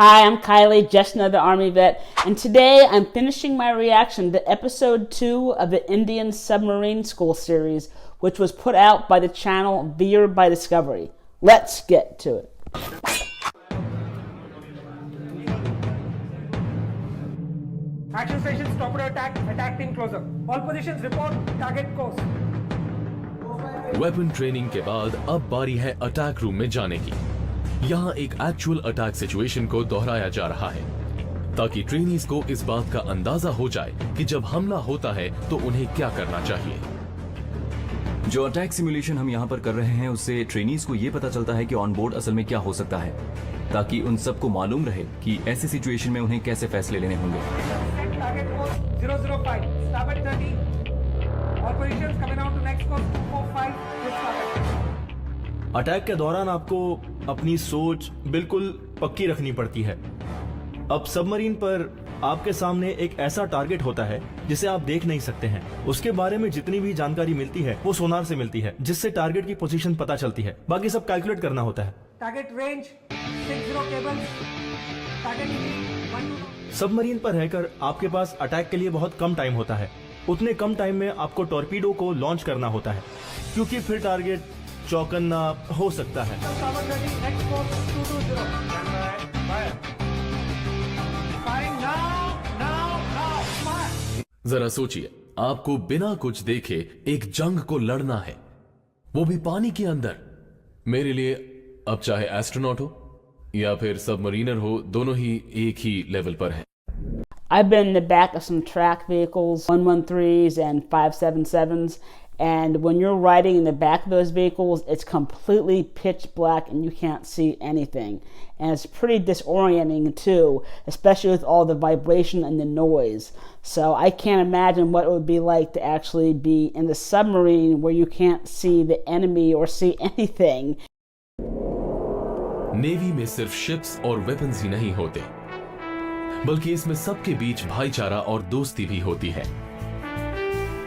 Hi, I'm Kylie, just another Army vet, and today I'm finishing my reaction to episode 2 of the Indian Submarine School series, which was put out by the channel Veered by Discovery. Let's get to it. Action stations, torpedo attack, attack team closer. All positions report, target course. Weapon training के बाद अब बारी है attack room में जाने की। यहाँ एक एक्चुअल अटैक सिचुएशन को दोहराया जा रहा है ताकि ट्रेनीज को इस बात का अंदाजा हो जाए कि जब हमला होता है तो उन्हें क्या करना चाहिए। जो अटैक सिमुलेशन हम यहाँ पर कर रहे हैं उससे ट्रेनीज को ये पता चलता है कि ऑन बोर्ड असल में क्या हो सकता है, ताकि उन सबको मालूम रहे कि ऐसे सिचुएशन में उन्हें कैसे फैसले लेने होंगे। Target course 005, starboard 30. All positions coming out to next course 245. Attack के दौरान आपको अपनी सोच बिल्कुल पक्की रखनी पड़ती है। अब सबमरीन पर आपके सामने एक ऐसा टारगेट होता है जिसे आप देख नहीं सकते हैं। उसके बारे में जितनी भी जानकारी मिलती है वो सोनार से मिलती है, जिससे टारगेट की पोजीशन पता चलती है। बाकी सब कैलकुलेट करना होता है। Target range 60 cables. Target speed 1. Submarine पर रहकर आपके पास अटैक के लिए बहुत कम टाइम होता है। उतने कम टाइम में आपको टॉर्पीडो को लॉन्च करना होता है, क्योंकि फिर टारगेट चौकन्ना हो सकता है। Starboard 30, next course 220. Fire. Firing now. Fire. जरा सोचिए, आपको बिना कुछ देखे एक जंग को लड़ना है, वो भी पानी के अंदर। मेरे लिए अब चाहे एस्ट्रोनॉट हो या फिर सबमरीनर हो, दोनों ही एक ही लेवल पर हैं। I've been in the back of some track vehicles, 113s and 577s, and when you're riding in the back of those vehicles, it's completely pitch black and you can't see anything. And it's pretty disorienting too, especially with all the vibration and the noise. So I can't imagine what it would be like to actually be in the submarine where you can't see the enemy or see anything. Navy में सिर्फ ships और weapons ही नहीं होते, बल्कि इसमें सबके बीच भाईचारा और दोस्ती भी होती है।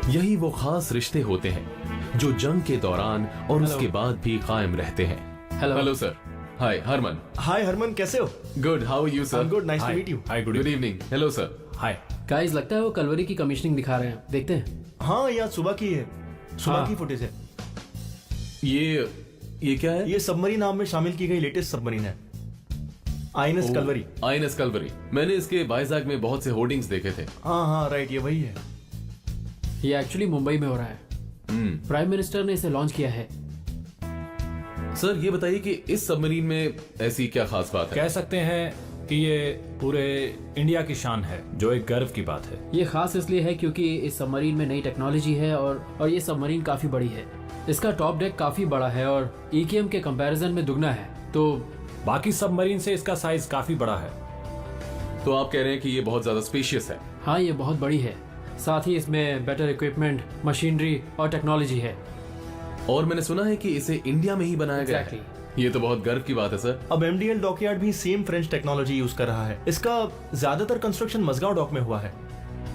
यही वो खास रिश्ते होते हैं जो जंग के दौरान और उसके बाद भी कायम रहते हैं। Hello sir. Hi Harman. Hi Harman, कैसे हो? Good, how are you sir? Good, nice to meet you. Hi, good evening. Hello sir. Hi guys, लगता है वो कलवरी की कमीशनिंग दिखा रहे हैं, देखते हैं। हाँ, यह सुबह की है, सुबह की फुटेज है। ये क्या है? ये सबमरीन नाम में शामिल की गई लेटेस्ट सबमरीन है, आईएनएस कलवरी। आईएनएस कलवरी। मैंने इसके वाइजैक में बहुत से होर्डिंग्स देखे थे। हाँ राइट, ये वही है। ये एक्चुअली मुंबई में हो रहा है। प्राइम मिनिस्टर ने इसे लॉन्च किया है। सर ये बताइए कि इस सबमरीन में ऐसी क्या खास बात है? कह सकते हैं कि ये पूरे इंडिया की शान है, जो एक गर्व की बात है। ये खास इसलिए है क्योंकि इस सबमरीन में नई टेक्नोलॉजी है और ये सबमरीन काफी बड़ी है। इसका टॉप डेक काफी बड़ा है और ईकेएम के कंपैरिजन में दुगना है, तो बाकी सबमरीन से इसका साइज काफी बड़ा है। तो आप कह रहे हैं कि ये बहुत ज्यादा स्पेशियस है? हाँ, ये बहुत बड़ी है। साथ ही इसमें बेटर इक्विपमेंट, मशीनरी और टेक्नोलॉजी है। और मैंने सुना है कि इसे इंडिया में ही बनाया गया है। ये तो बहुत गर्व की बात है सर। अब एमडीएल डॉकयार्ड भी सेम फ्रेंच टेक्नोलॉजी यूज कर रहा है। इसका ज्यादातर कंस्ट्रक्शन मजगांव डॉक में हुआ है।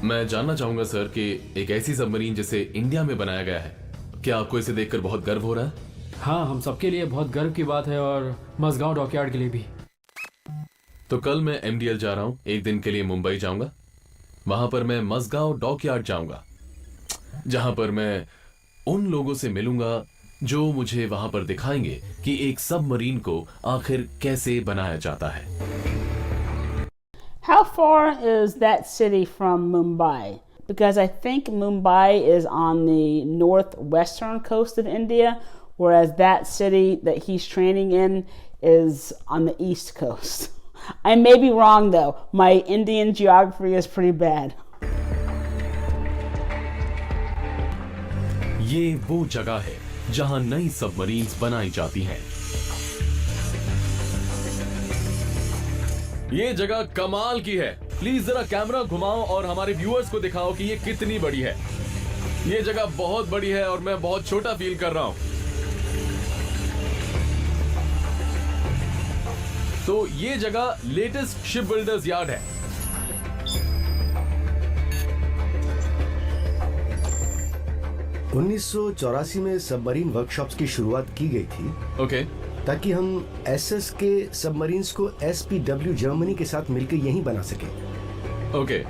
मैं जानना चाहूंगा सर कि एक ऐसी सबमरीन जिसे इंडिया में बनाया गया है, क्या आपको इसे देखकर बहुत गर्व हो रहा है? हाँ, हम सबके लिए बहुत गर्व की बात है और मजगांव डॉकयार्ड के लिए भी। तो कल मैं एमडीएल जा रहा हूँ, एक दिन के लिए मुंबई जाऊंगा। वहां पर मैं मजगांव डॉकयार्ड जाऊंगा, जहां पर मैं उन लोगों से मिलूंगा जो मुझे वहां पर दिखाएंगे कि एक सबमरीन को आखिर कैसे बनाया जाता है। How far is that city from Mumbai? Because I think Mumbai is on the northwestern coast of India, whereas that city that he's training in is on the east coast. I may be wrong though. My Indian geography is pretty bad. ये वो जगह है जहां नई submarines बनाई जाती हैं। ये जगह कमाल की है। प्लीज जरा कैमरा घुमाओ और हमारे व्यूअर्स को दिखाओ कि ये कितनी बड़ी है। ये जगह बहुत बड़ी है और मैं बहुत छोटा फील कर रहा हूं। तो ये जगह लेटेस्ट शिप बिल्डर्स यार्ड है। 1984 में सबमरीन वर्कशॉप्स की शुरुआत की गई थी। ओके। ताकि हम एसएस के सबमरीन्स को एसपीडब्ल्यू जर्मनी के साथ मिलकर यहीं बना सकें। ओके।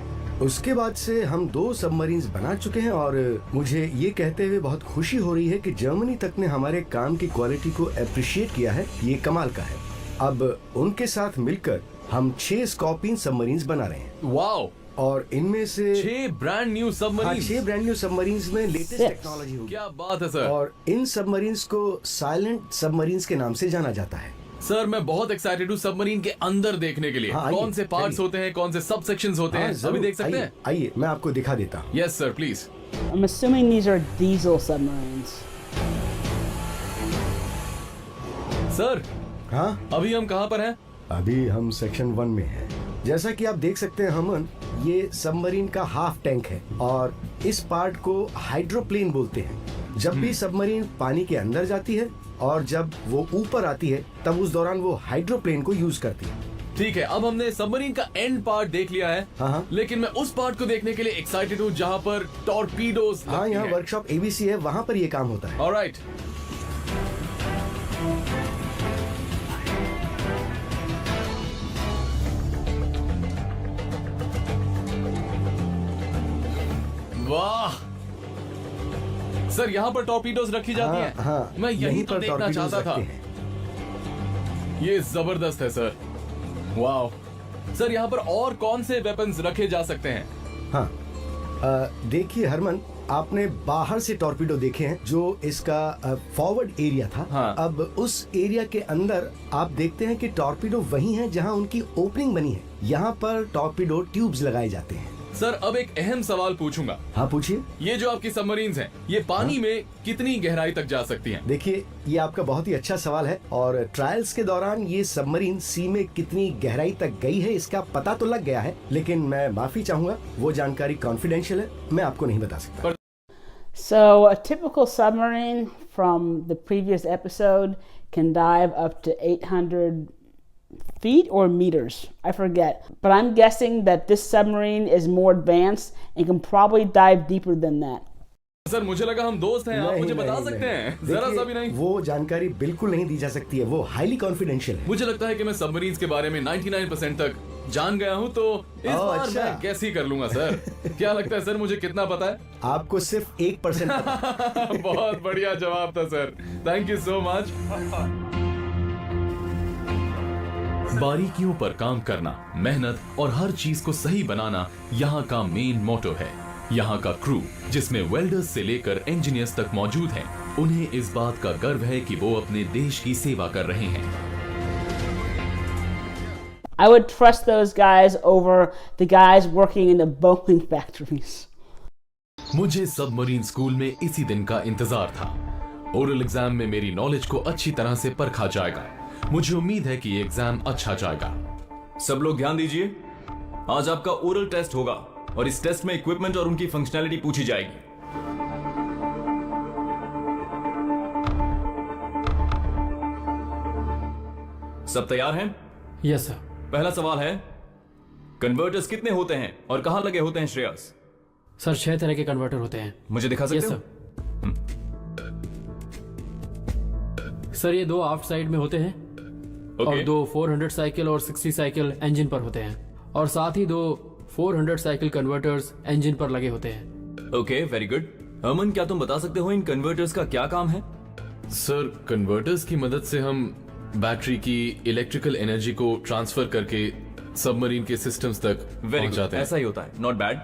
उसके बाद से हम 2 सबमरीन्स बना चुके हैं और मुझे ये कहते हुए बहुत खुशी हो रही है कि जर्मनी तक ने हमारे काम की क्वालिटी को अप्रिशिएट किया है। ये कमाल का है। अब उनके साथ मिलकर हम 6 स्कॉर्पियन सबमरीन्स बना रहे हैं। वाओ। और इनमें से 6 brand new submarine. 6 brand new submarines में लेटेस्ट टेक्नोलॉजी होगी। क्या बात है सर। और इन सबमरीन्स को साइलेंट सबमरीन्स के नाम से जाना जाता है। सर मैं बहुत एक्साइटेड हूँ सबमरीन के अंदर देखने के लिए। कौन से पार्ट्स होते हैं, कौन से सब सेक्शंस होते हैं, अभी देख सकते हैं। आइए मैं आपको दिखा देता हूँ। Yes sir please. I'm assuming these are diesel submarines. Sir हाँ, अभी हम कहाँ पर हैं? अभी हम सेक्शन 1 में हैं। जैसा कि आप देख सकते हैं हमन, ये सबमरीन का हाफ टैंक है और इस पार्ट को हाइड्रोप्लेन बोलते हैं। जब भी सबमरीन पानी के अंदर जाती है और जब वो ऊपर आती है तब उस दौरान वो हाइड्रोप्लेन को यूज करती है। ठीक है, अब हमने सबमरीन का एंड पार्ट देख लिया है। हाँ। लेकिन मैं उस पार्ट को देखने के लिए एक्साइटेड हूँ जहाँ पर टॉर्पीडोज। हाँ, यहाँ वर्कशॉप एबीसी है, वहाँ पर ये काम होता है। ऑलराइट। वाह सर, यहाँ पर टॉर्पीडोज रखी जाती हैं। हाँ, मैं यहीं पर देखना टॉर्पीडोज चाहता था। रखते हैं। ये जबरदस्त है सर। वाह सर, यहाँ पर और कौन से वेपन्स रखे जा सकते हैं? हाँ, देखिए हरमन, आपने बाहर से टॉर्पीडो देखे हैं जो इसका फॉरवर्ड एरिया था। हाँ। अब उस एरिया के अंदर आप देखते हैं कि टॉर्पीडो वही है जहां उनकी ओपनिंग बनी है। यहाँ पर टॉर्पीडो ट्यूब्स लगाए जाते हैं। सर अब एक अहम सवाल पूछूंगा। हाँ पूछिए। ये जो आपकी सबमरीन्स हैं, ये पानी में कितनी गहराई तक जा सकती हैं? देखिए, ये आपका बहुत ही अच्छा सवाल है और ट्रायल्स के दौरान ये सबमरीन सी में कितनी गहराई तक गई है इसका पता तो लग गया है, लेकिन मैं माफी चाहूंगा, वो जानकारी कॉन्फिडेंशियल है, मैं आपको नहीं बता सकता। So a typical submarine from the previous episode can dive up to 800 feet or meters. I forget. But I'm guessing that this submarine is more advanced and can probably dive deeper than that. Sir मुझे लगा हम दोस्त हैं, आप मुझे बता सकते हैं। जरा सा भी नहीं। वो जानकारी बिल्कुल नहीं दी जा सकती है, वो हाईली कॉन्फिडेंशियल है। मुझे लगता है कि मैं सबमरीन्स के बारे में 99% तक जान गया हूँ, तो इस बार अच्छा। मैं गैस ही कर लूंगा सर। क्या लगता है सर, मुझे कितना पता है? आपको सिर्फ 1% पता है। बहुत बढ़िया जवाब था sir, thank you so much. बारीकियों पर काम करना, मेहनत और हर चीज को सही बनाना यहाँ का मेन मोटो है। यहाँ का क्रू, जिसमें वेल्डर्स से लेकर इंजीनियर्स तक मौजूद हैं, उन्हें इस बात का गर्व है कि वो अपने देश की सेवा कर रहे हैं। I would trust those guys over the guys working in the Boeing factories. मुझे सबमरीन स्कूल में इसी दिन का इंतजार था। ओरल एग्जाम में मेरी नॉलेज को अच्छी तरह से परखा जाएगा। मुझे उम्मीद है कि ये एग्जाम अच्छा जाएगा। सब लोग ध्यान दीजिए, आज आपका ओरल टेस्ट होगा और इस टेस्ट में इक्विपमेंट और उनकी फंक्शनैलिटी पूछी जाएगी। सब तैयार हैं? Yes sir. पहला सवाल है, कन्वर्टर्स कितने होते हैं और कहां लगे होते हैं श्रेयस? सर 6 तरह के कन्वर्टर होते हैं। मुझे दिखा सकते यस हो? सर। सर ये 2 आफ्ट साइड में होते हैं और 2 400 साइकिल और 60 साइकिल इंजन पर होते हैं और साथ ही 2 400 साइकिल कन्वर्टर्स इंजन पर लगे होते हैं। Okay, very good. अमन, क्या तुम बता सकते हो इन कन्वर्टर्स का क्या काम है? सर कन्वर्टर्स की मदद से हम बैटरी की इलेक्ट्रिकल एनर्जी को ट्रांसफर करके सबमरीन के सिस्टम्स तक वेरी पहुंच जाते गुड, हैं। ऐसा ही होता है। नॉट बैड,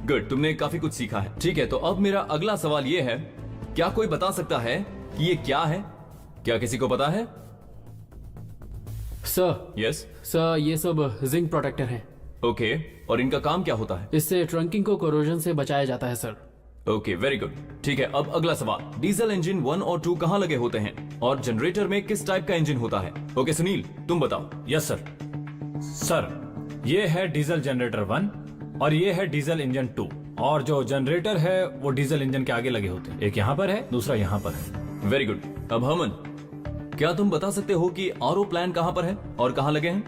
गुड, तुमने काफी कुछ सीखा है। ठीक है, तो अब मेरा अगला सवाल ये है, क्या कोई बता सकता है कि ये क्या है? क्या किसी को पता है? Sir yes. सर ये सब जिंक प्रोटेक्टर हैं। ओके, और इनका काम क्या होता है? इससे ट्रंकिंग को कोरोजन से बचाया जाता है सर। Okay, very good. ठीक है, अब अगला सवाल, डीजल इंजन 1 और 2 कहां लगे होते हैं और जनरेटर में किस टाइप का इंजन होता है? ओके सुनील, तुम बताओ। Yes sir. सर ये है डीजल जनरेटर 1 और ये है डीजल इंजन 2, और जो जनरेटर है वो डीजल इंजन के आगे लगे होते हैं। एक यहाँ पर है, दूसरा यहाँ पर है। Very good. अब हमन, क्या तुम बता सकते हो कि आरओ प्लांट कहां पर है और कहां लगे हैं?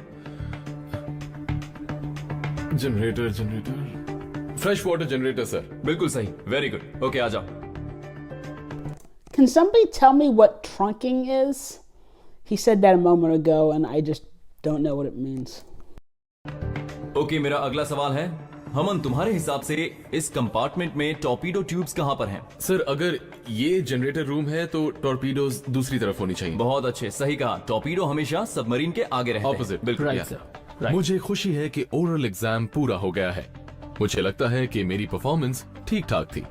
Generator fresh water generator sir. बिल्कुल सही, वेरी गुड। ओके, आ जाओ। Can somebody tell me what trunking is? He said that a moment ago, and I just don't know what it means. Okay, मेरा अगला सवाल है, हमन तुम्हारे हिसाब से इस कंपार्टमेंट में टॉर्पीडो ट्यूब्स कहां पर हैं? सर, अगर ये जनरेटर रूम है तो टॉर्पीडोज दूसरी तरफ होनी चाहिए। बहुत अच्छे, सही कहा। टॉर्पीडो हमेशा सबमरीन के आगे रहते हैं। ऑपोजिट, बिल्कुल। Right yeah. Sir, right. मुझे खुशी है कि ओरल एग्जाम पूरा हो गया है। मुझे लगता है कि मेरी परफॉर्मेंस ठीक ठाक थी।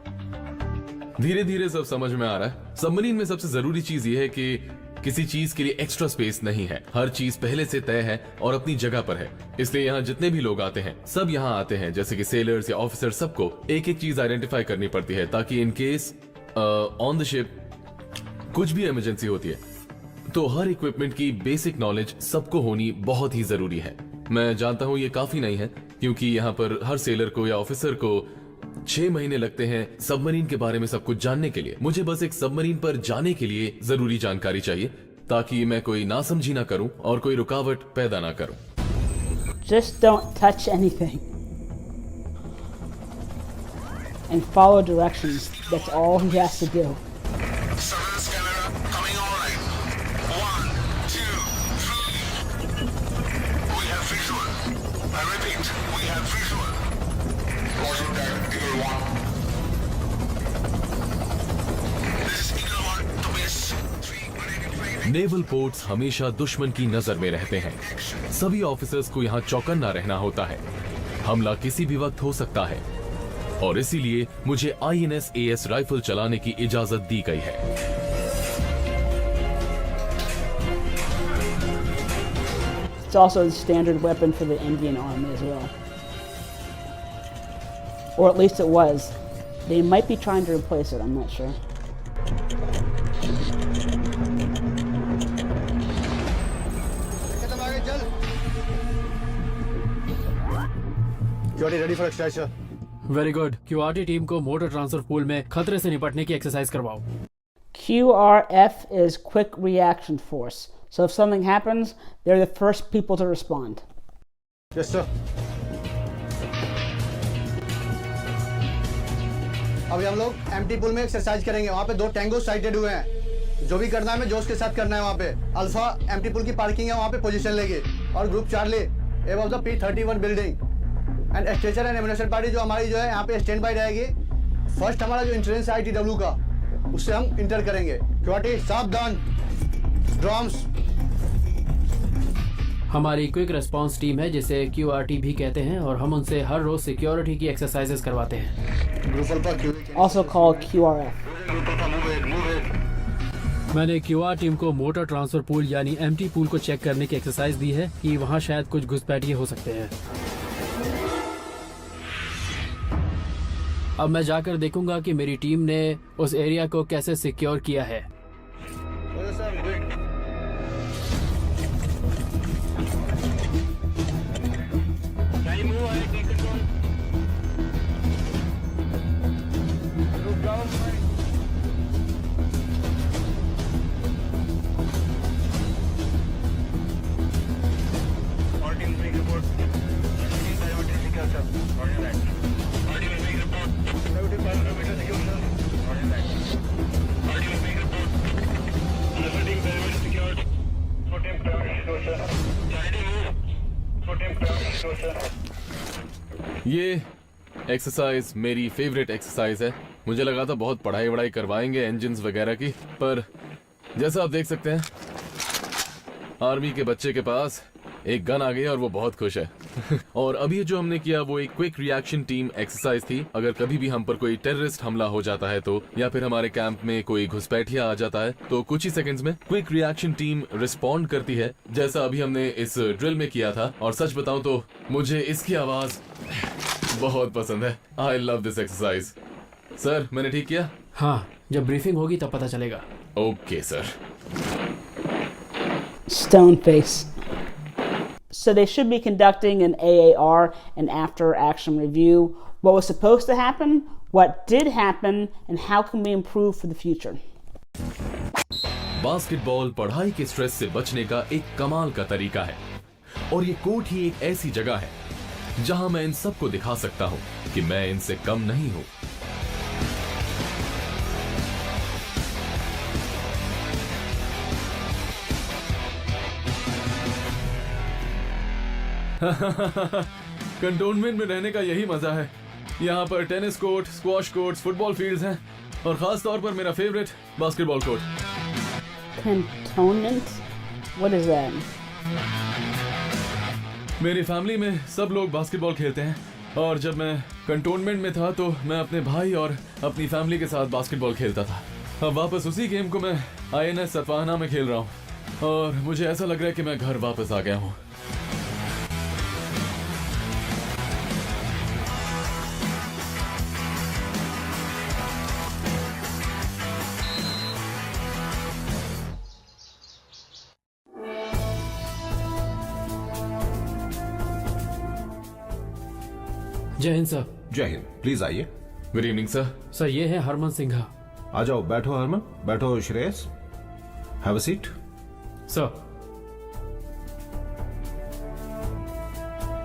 धीरे धीरे सब समझ में आ रहा है। सबमरीन में सबसे जरूरी चीज ये है कि किसी चीज के लिए एक्स्ट्रा स्पेस नहीं है। हर चीज पहले से तय है और अपनी जगह पर है। इसलिए यहाँ जितने भी लोग आते हैं सब यहाँ आते हैं, जैसे कि सेलर्स या ऑफिसर, सबको एक एक चीज आइडेंटिफाई करनी पड़ती है ताकि in case on the ship कुछ भी इमरजेंसी होती है तो हर इक्विपमेंट की बेसिक नॉलेज सबको होनी बहुत ही जरूरी है। मैं जानता हूँ ये काफी नहीं है, क्योंकि यहाँ पर हर सेलर को या ऑफिसर को 6 महीने लगते हैं सबमरीन के बारे में सब कुछ जानने के लिए। मुझे बस एक सबमरीन पर जाने के लिए जरूरी जानकारी चाहिए ताकि मैं कोई नासमझी ना करूं और कोई रुकावट पैदा ना करूं। Just don't touch anything. And follow directions. That's all he has to do. Surveillance camera coming online. 1, 2, 3. We have visual. I repeat, we have visual. Roger that, Eagle 1. This is Eagle 1 to base 3 unidentified. Naval ports हमेशा दुश्मन की नजर में रहते हैं। सभी officers को यहाँ चौकन्ना रहना होता है। हमला किसी भी वक्त हो सकता है और इसीलिए मुझे INS AS राइफल चलाने की इजाजत दी गई है। It's also the standard weapon for the Indian Army as well. Or at least it was. They might be trying to replace it, I'm not sure. ready for exercise, sir. Very good. QRT team को motor transfer pool में खतरे से निपटने की exercise करवाओ। QRF is Quick Reaction Force. So if something happens, they're the first people to respond. Yes, sir. अभी हम लोग एम्प्टी पूल में एक्सरसाइज करेंगे। वहाँ पे 2 टैंगो साइटेड हुए हैं। जो भी करना है हमें जोश के साथ करना है। वहाँ पे अल्फा एम्प्टी पूल की पार्किंग है, वहाँ पे पोजीशन लेंगे। और group Charlie above the P31 building and stretcher and ammunition party जो हमारी जो है यहाँ पे स्टैंड बाय रहेगी। फर्स्ट हमारा जो इंश्योरेंस है ITW का, उससे हम इंटर करेंगे। क्वाटी सावधान, ड्रम्स। हमारी क्विक रिस्पांस टीम है जिसे QRT भी कहते हैं और हम उनसे हर रोज सिक्योरिटी की एक्सरसाइजेस करवाते हैं। Group alpha Also called QRF. मैंने QR टीम को मोटर ट्रांसफर पूल यानी एम्प्टी पूल को चेक करने की एक्सरसाइज दी है कि वहाँ शायद कुछ घुसपैठिए हो सकते हैं। अब मैं जाकर देखूंगा कि मेरी टीम ने उस एरिया को कैसे सिक्योर किया है। ये एक्सरसाइज मेरी फेवरेट एक्सरसाइज है। मुझे लगा था बहुत पढ़ाई वढ़ाई करवाएंगे इंजन्स वगैरह की, पर जैसा आप देख सकते हैं आर्मी के बच्चे के पास एक गन आ गई और वो बहुत खुश है। और अभी जो हमने किया वो एक क्विक रिएक्शन टीम एक्सरसाइज थी। अगर कभी भी हम पर कोई टेररिस्ट हमला हो जाता है तो, या फिर हमारे कैंप में कोई घुसपैठिया आ जाता है तो कुछ ही सेकंड्स में क्विक रिएक्शन टीम रिस्पॉन्ड करती है, जैसा अभी हमने इस ड्रिल में किया था। और सच बताऊं तो मुझे इसकी आवाज बहुत पसंद है। I love this exercise. Sir, मैंने ठीक किया? हाँ, जब ब्रीफिंग होगी तब पता चलेगा। Okay sir. Stone face. So they should be conducting an AAR, an after action review. What was supposed to happen, what did happen, and how can we improve for the future? Basketball पढ़ाई के stress से बचने का एक कमाल का तरीका है और ये कोर्ट ही एक ऐसी जगह है जहां मैं इन सबको दिखा सकता हूं कि मैं इनसे कम नहीं हूं। कंटोनमेंट में रहने का यही मजा है। यहाँ पर tennis court, squash courts, football fields हैं और खास तौर पर मेरा favourite basketball court. Cantonment? What is that? मेरी फैमिली में सब लोग बास्केटबॉल खेलते हैं और जब मैं कंटोनमेंट में था तो मैं अपने भाई और अपनी फैमिली के साथ बास्केटबॉल खेलता था। अब वापस उसी गेम को मैं INS सतवाहना में खेल रहा हूँ और मुझे ऐसा लग रहा है कि मैं घर वापस आ गया हूँ। जय हिंद सर। जय हिंद। प्लीज आइए। Good evening sir. सर ये है हरमन सिंघा। आ जाओ, बैठो हरमन, बैठो Shreyas, have a seat. Sir.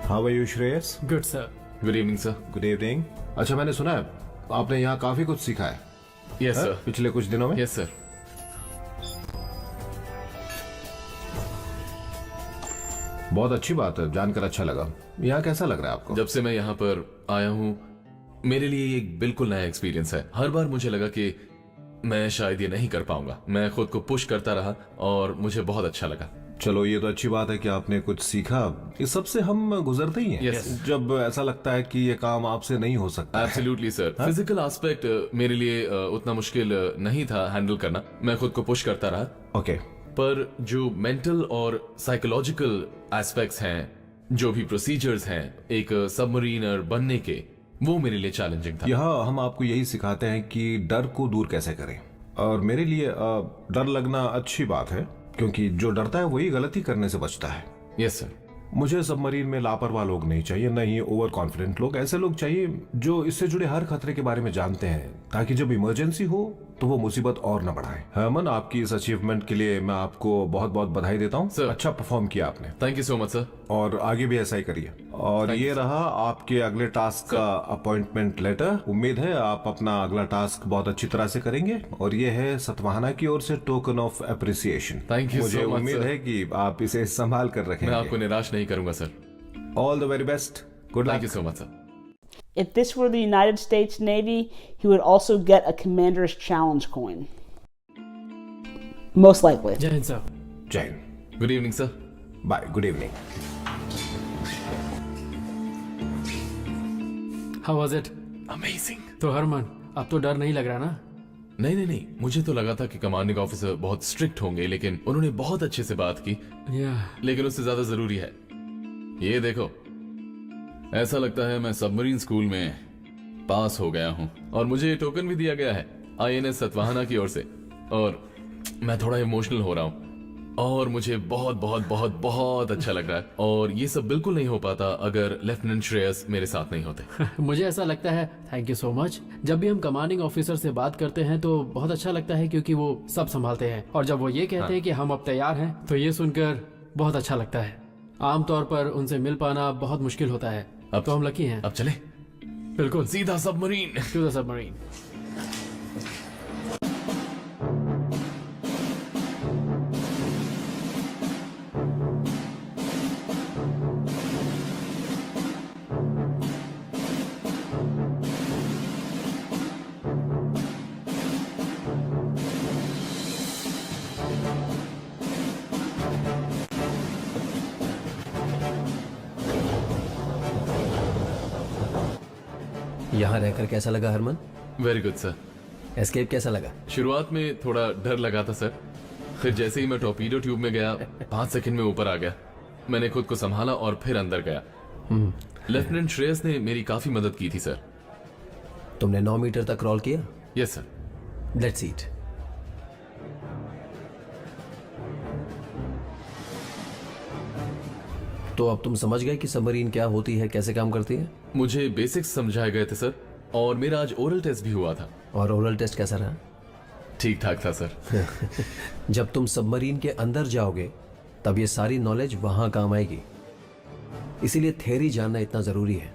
How are you Shreyas? Good sir. Good evening sir. Good evening. अच्छा, मैंने सुना है आपने यहाँ काफी कुछ सीखा है। यस हाँ? सर। पिछले कुछ दिनों में। Yes sir. बहुत अच्छी बात है, जानकर अच्छा लगा। यहाँ कैसा लग रहा है आपको? जब से मैं यहाँ पर आया हूँ मेरे लिए ये एक बिल्कुल नया एक्सपीरियंस है। हर बार मुझे लगा कि मैं शायद ये नहीं कर पाऊंगा। मैं खुद को पुश करता रहा और मुझे बहुत अच्छा लगा। चलो, ये तो अच्छी बात है कि आपने कुछ सीखा। इस सब से हम गुजरते ही हैं। Yes. जब ऐसा लगता है कि ये काम आपसे नहीं हो सकता। Absolutely sir. फिजिकल एस्पेक्ट मेरे लिए उतना मुश्किल नहीं था हैंडल करना। मैं खुद को पुश करता रहा। ओके। पर जो मेंटल और साइकोलॉजिकल एस्पेक्ट्स हैं, जो भी प्रोसीजर्स हैं एक सबमरीनर बनने के, वो मेरे लिए चैलेंजिंग था। यहाँ हम आपको यही सिखाते हैं कि डर को दूर कैसे करें। और मेरे लिए डर लगना अच्छी बात है, क्योंकि जो डरता है वही गलती करने से बचता है। Yes sir. मुझे सबमरीन में लापरवाह लोग नहीं चाहिए, न ही ओवर कॉन्फिडेंट लोग। ऐसे लोग चाहिए जो इससे जुड़े हर खतरे के बारे में जानते हैं, ताकि जब इमरजेंसी हो तो वो मुसीबत और न बढ़ाए। हरमन, आपकी इस अचीवमेंट के लिए मैं आपको बहुत बहुत बधाई देता हूँ। सर। अच्छा परफॉर्म किया आपने। Thank you so much sir. और आगे भी ऐसा ही करिए। और Thank ये you, रहा आपके अगले टास्क का अपॉइंटमेंट लेटर। उम्मीद है आप अपना अगला टास्क बहुत अच्छी तरह से करेंगे। और ये है सतवाहना की ओर से token of appreciation. Thank you मुझे so much, उम्मीद sir. है कि आप इसे संभाल कर मैं आपको रखेंगे। निराश नहीं करूंगा sir. All the very best. Good thank you luck. So much sir. If this were the United States Navy, he would also get a Commander's Challenge coin. Most likely. जय हिंद सर। जय हिंद। Good evening sir. Bye. Good evening. How was it? Amazing. तो हरमन, अब तो डर नहीं लग रहा ना? नहीं, मुझे तो लगा था कि कमांडिंग ऑफिसर बहुत स्ट्रिक्ट होंगे, लेकिन उन्होंने बहुत अच्छे से बात की। या लेकिन उससे ज्यादा जरूरी है ये देखो, ऐसा लगता है मैं सबमरीन स्कूल में पास हो गया हूँ और मुझे ये टोकन भी दिया गया है INS सतवाहना की ओर से। और मैं थोड़ा इमोशनल हो रहा हूँ और मुझे बहुत बहुत बहुत बहुत अच्छा लग रहा है। और ये सब बिल्कुल नहीं हो पाता अगर लेफ्टिनेंट श्रेयस मेरे साथ नहीं होते। मुझे ऐसा लगता है, थैंक यू सो मच। जब भी हम कमांडिंग ऑफिसर से बात करते हैं तो बहुत अच्छा लगता है, क्योंकि वो सब संभालते हैं। और जब वो ये कहते हैं कि हम अब तैयार हैं, तो ये सुनकर बहुत अच्छा लगता है। आमतौर पर उनसे मिल पाना बहुत मुश्किल होता है। अब तो हम लकी हैं। अब चले बिल्कुल सीधा सबमरीन। To the submarine. यहाँ रहकर कैसा लगा Harman? Very good sir. Escape कैसा लगा? शुरुआत में थोड़ा डर लगा था सर, फिर जैसे ही मैं टॉर्पीडो ट्यूब में गया 5 सेकंड में ऊपर आ गया। मैंने खुद को संभाला और फिर अंदर गया। लेफ्टिनेंट श्रेयस ने मेरी काफी मदद की थी सर। तुमने 9 मीटर तक क्रॉल किया? Yes sir. Let's eat. तो अब तुम समझ गए कि सबमरीन क्या होती है, कैसे काम करती है? मुझे बेसिक्स समझाए गए थे सर, और मेरा आज ओरल टेस्ट भी हुआ था। और ओरल टेस्ट कैसा रहा? ठीक ठाक था सर। जब तुम सबमरीन के अंदर जाओगे तब ये सारी नॉलेज वहां काम आएगी, इसीलिए थ्योरी जानना इतना जरूरी है।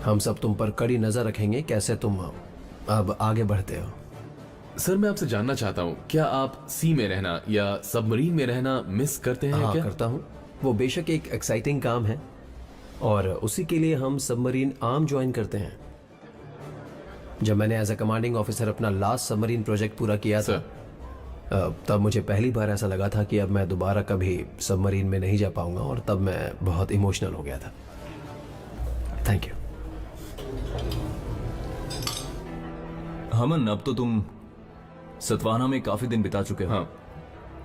हम सब तुम पर कड़ी नजर रखेंगे कैसे तुम अब आगे बढ़ते हो। सर मैं आपसे जानना चाहता हूँ, क्या आप सी में रहना या सबमरीन में रहना मिस करते हैं हाँ, क्या? करता हूँ। वो बेशक एक एक्साइटिंग काम है, और उसी के लिए हम सबमरीन आर्म ज्वाइन करते हैं। जब मैंने एज अ कमांडिंग ऑफिसर अपना लास्ट सबमरीन प्रोजेक्ट पूरा किया था, तब मुझे पहली बार ऐसा लगा था कि अब मैं दोबारा कभी सबमरीन में नहीं जा पाऊंगा, और तब मैं बहुत इमोशनल हो गया था। Thank you. हमन, अब तो तुम सतवाना में काफी दिन बिता चुके हो। हाँ।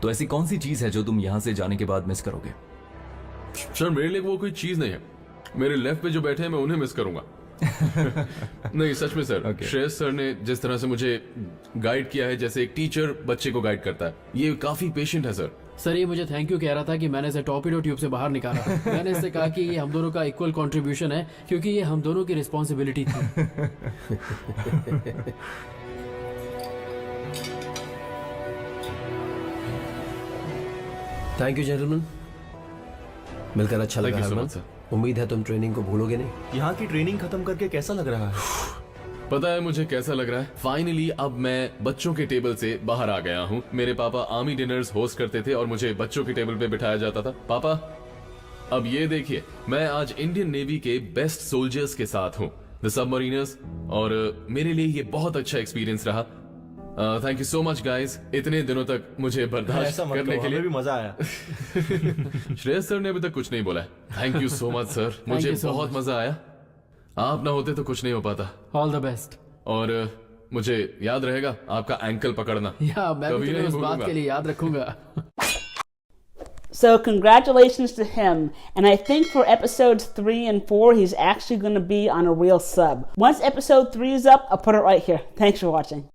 तो ऐसी कौन सी चीज है जो तुम यहां से जाने के बाद मिस करोगे? सर मेरे लिए वो कोई चीज नहीं है। मेरे लेफ्ट पे जो बैठे हैं मैं उन्हें मिस करूंगा। नहीं सच में सर, श्रेयस सर ने जिस तरह से मुझे गाइड किया है, जैसे एक टीचर बच्चे को गाइड करता है, ये काफी पेशेंट है सर। सर ये मुझे थैंक यू कह रहा था कि मैंने इसे टॉर्पीडो ट्यूब से बाहर निकाला। मैंने इससे कहा कि ये हम दोनों का इक्वल कंट्रीब्यूशन है, क्योंकि ये हम दोनों की रिस्पॉन्सिबिलिटी थी। थैंक यू जेंटलमैन, मिलकर अच्छा लगा। Thank you so Harman, much, sir. उम्मीद है तुम ट्रेनिंग को भूलोगे नहीं। यहाँ की ट्रेनिंग खत्म करके कैसा लग रहा है? पता है मुझे कैसा लग रहा है? फाइनली अब मैं बच्चों के टेबल से बाहर आ गया हूँ। मेरे पापा आर्मी डिनर्स होस्ट करते थे और मुझे बच्चों के टेबल पे बिठाया जाता था। पापा अब ये देखिए, मैं आज इंडियन नेवी के बेस्ट सोल्जर्स के साथ हूँ, द सबमरीनर्स, और मेरे लिए ये बहुत अच्छा एक्सपीरियंस रहा। Thank you so much guys, इतने दिनों तक मुझे बर्दाश्त ऐसा मत करने कहो, के लिए। हमें भी मजा आया। श्रेयस सर ने अभी तक कुछ नहीं बोला है। Thank you so much sir, मुझे you so बहुत much. मजा आया। आप ना होते तो कुछ नहीं हो पाता। All the best. और मुझे याद रहेगा आपका एंकल पकड़ना। या मैं भी कभी तुम्हें नहीं उस बात भूलूंगा। के लिए याद रखूंगा। So congratulations to him, and I think for episodes 3 and 4 he's actually going to be on a real sub. Once episode 3 is up, I'll put it right here. Thanks for watching.